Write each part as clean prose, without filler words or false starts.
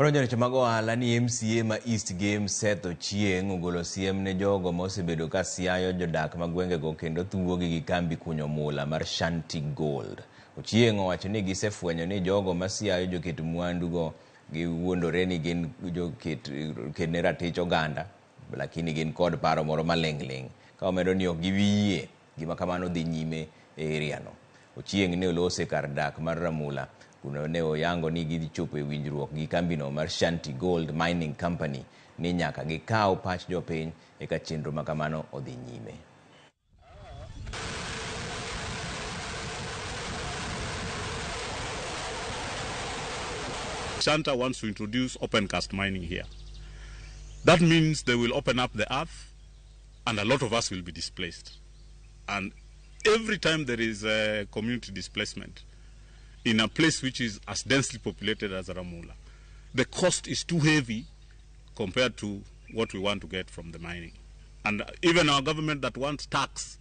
Oronjore chamago ala ni MCA ma East Game Seth Ochieng ogolo siem ne jogo mosebedo ka siayo jodak magwenge go kendo thuogi gi kambi kunyo mula mar Shanti Gold. Ochieng owacho ni gisefwenyo ni jogo ma siayo joket mwandu go giwuondore ni gin joket ne ratich oganda, lakini gin kod paro moro maling'ling. Ka omedo ni ok giwiye gima kamano dhi nyime e area no. Ochieng ne olose kar dak mar Ramula kuno ne oyango ni gidhi chopo e winjruok gi kambino mar Shanti Gold Mining Company ni nyaka gikaw pach jopiny eka chenro makamano odhi nyime. Shanta wants to introduce open cast mining here. That means they will open up the earth and a lot of us will be displaced. And every time there is a community displacement in a place which is as densely populated as Ramula, the cost is too heavy compared to what we want to get from the mining. And even our government that wants tax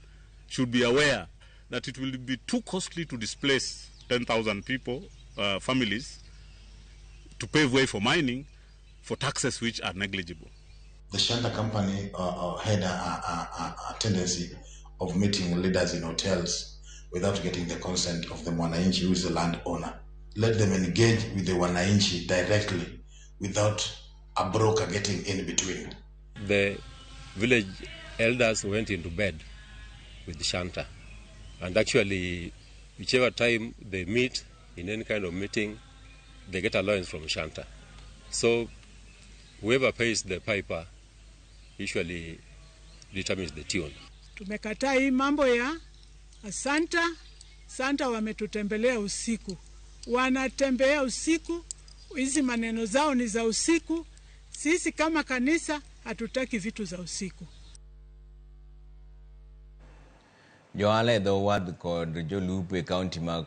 should be aware that it will be too costly to displace 10,000 people, families, to pave way for mining for taxes which are negligible. The Shanta company had a tendency of meeting leaders in hotels without getting the consent of the Wananchi, who is the landowner. Let them engage with the Wananchi directly without a broker getting in between. The village elders went into bed with the Shanta, and actually whichever time they meet in any kind of meeting, they get allowance from Shanta. So whoever pays the piper usually determines the tune. Tumekataa hii mambo ya Santa wametutembelea usiku. Wanatembea usiku, hizi maneno zao ni za usiku. Sisi kama kanisa hatutaki vitu za usiku. Joale dho wadh kod jolupo e kaunti ma